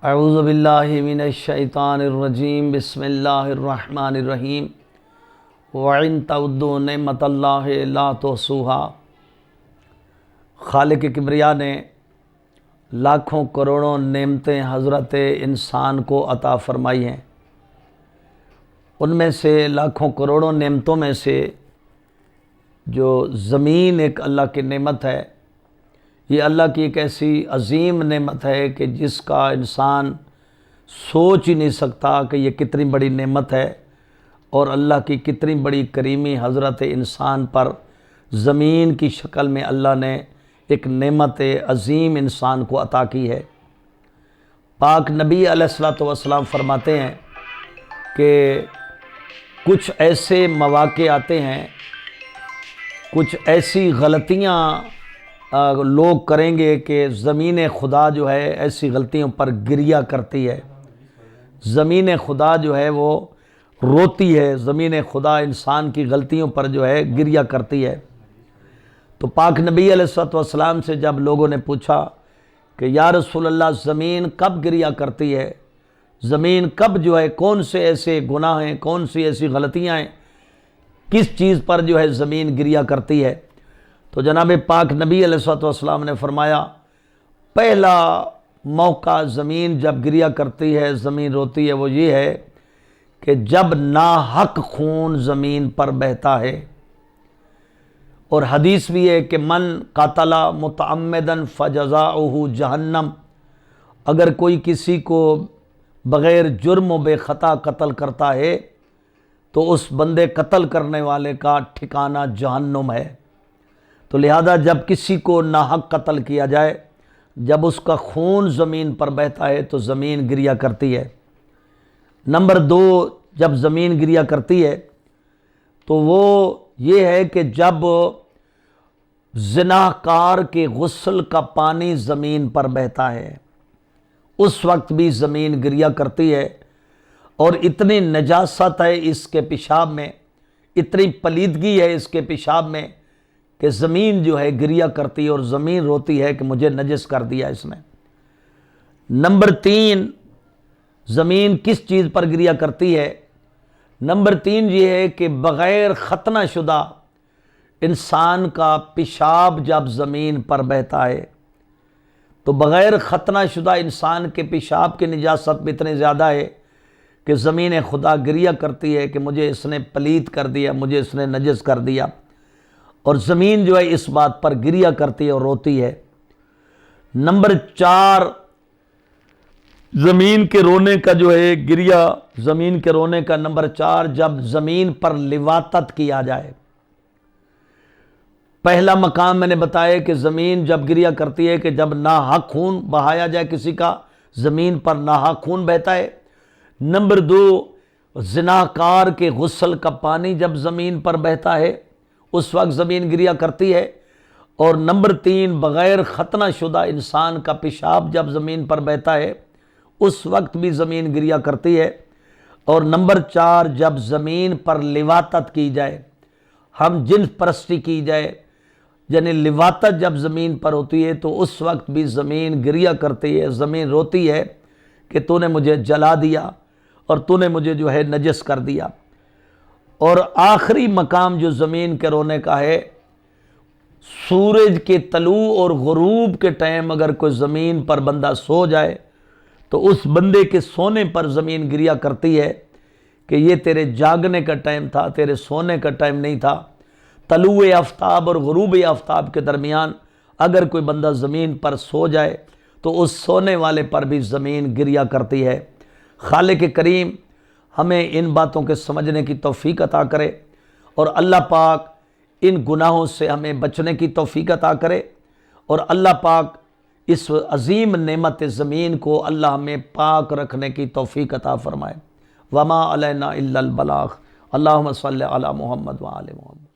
اعوذ باللہ من الشیطان الرجیم بسم اللہ الرحمن الرحیم وَإِن تَعُدُّوا نِعْمَتَ اللَّهِ لَا تُحْصُوهَا۔ خالق کبریا نے لاکھوں کروڑوں نعمتیں حضرت انسان کو عطا فرمائی ہیں۔ ان میں سے لاکھوں کروڑوں نعمتوں میں سے جو زمین ایک اللہ کی نعمت ہے، یہ اللہ کی ایک ایسی عظیم نعمت ہے کہ جس کا انسان سوچ ہی نہیں سکتا کہ یہ کتنی بڑی نعمت ہے، اور اللہ کی کتنی بڑی کریمی حضرت انسان پر زمین کی شکل میں اللہ نے ایک نعمت عظیم انسان کو عطا کی ہے۔ پاک نبی علیہ الصلوۃ والسلام فرماتے ہیں کہ کچھ ایسے مواقع آتے ہیں، کچھ ایسی غلطیاں لوگ کریں گے کہ زمین خدا جو ہے ایسی غلطیوں پر گریہ کرتی ہے، زمین خدا جو ہے وہ روتی ہے، زمین خدا انسان کی غلطیوں پر جو ہے گریہ کرتی ہے۔ تو پاک نبی علیہ الصلوۃ والسلام سے جب لوگوں نے پوچھا کہ یا رسول اللہ، زمین کب گریہ کرتی ہے، زمین کب جو ہے کون سے ایسے گناہ ہیں، کون سی ایسی غلطیاں ہیں، کس چیز پر جو ہے زمین گریہ کرتی ہے، تو جناب پاک نبی علیہ الصلوۃ والسلام نے فرمایا پہلا موقع زمین جب گریہ کرتی ہے، زمین روتی ہے، وہ یہ ہے کہ جب ناحق خون زمین پر بہتا ہے۔ اور حدیث بھی ہے کہ من قاتل متعمدن فجزاؤہ جہنم، اگر کوئی کسی کو بغیر جرم و بے خطا قتل کرتا ہے تو اس بندے قتل کرنے والے کا ٹھکانہ جہنم ہے۔ تو لہذا جب کسی کو ناحق قتل کیا جائے، جب اس کا خون زمین پر بہتا ہے تو زمین گریہ کرتی ہے۔ نمبر دو، جب زمین گریہ کرتی ہے تو وہ یہ ہے کہ جب زناکار کے غسل کا پانی زمین پر بہتا ہے، اس وقت بھی زمین گریہ کرتی ہے۔ اور اتنی نجاست ہے اس کے پیشاب میں، اتنی پلیدگی ہے اس کے پیشاب میں کہ زمین جو ہے گریہ کرتی ہے اور زمین روتی ہے کہ مجھے نجس کر دیا اس نے۔ نمبر تین، زمین کس چیز پر گریہ کرتی ہے؟ نمبر تین یہ ہے کہ بغیر ختنہ شدہ انسان کا پیشاب جب زمین پر بہتا ہے تو بغیر ختنہ شدہ انسان کے پیشاب کی نجاست بھی اتنی زیادہ ہے کہ زمین خدا گریہ کرتی ہے کہ مجھے اس نے پلید کر دیا، مجھے اس نے نجس کر دیا، اور زمین جو ہے اس بات پر گریہ کرتی ہے اور روتی ہے۔ نمبر چار، زمین کے رونے کا جو ہے گریہ، زمین کے رونے کا نمبر چار، جب زمین پر لواطت کیا جائے۔ پہلا مقام میں نے بتایا کہ زمین جب گریہ کرتی ہے کہ جب ناحق خون بہایا جائے کسی کا، زمین پر ناحق خون بہتا ہے۔ نمبر دو، زناکار کے غسل کا پانی جب زمین پر بہتا ہے اس وقت زمین گریہ کرتی ہے۔ اور نمبر تین، بغیر ختنہ شدہ انسان کا پیشاب جب زمین پر بہتا ہے اس وقت بھی زمین گریہ کرتی ہے۔ اور نمبر چار، جب زمین پر لواطت کی جائے، ہم جنس پرستی کی جائے، یعنی لواطت جب زمین پر ہوتی ہے تو اس وقت بھی زمین گریہ کرتی ہے، زمین روتی ہے کہ تو نے مجھے جلا دیا اور تو نے مجھے جو ہے نجس کر دیا۔ اور آخری مقام جو زمین کے رونے کا ہے، سورج کے طلوع اور غروب کے ٹائم اگر کوئی زمین پر بندہ سو جائے تو اس بندے کے سونے پر زمین گریہ کرتی ہے کہ یہ تیرے جاگنے کا ٹائم تھا، تیرے سونے کا ٹائم نہیں تھا۔ طلوع آفتاب اور غروب آفتاب کے درمیان اگر کوئی بندہ زمین پر سو جائے تو اس سونے والے پر بھی زمین گریہ کرتی ہے۔ خالق کریم ہمیں ان باتوں کے سمجھنے کی توفیق عطا کرے، اور اللہ پاک ان گناہوں سے ہمیں بچنے کی توفیق عطا کرے، اور اللہ پاک اس عظیم نعمت زمین کو اللہ ہمیں پاک رکھنے کی توفیق عطا فرمائے۔ وما علینا الا البلاغ۔ اللہم صلی علی محمد وآل محمد۔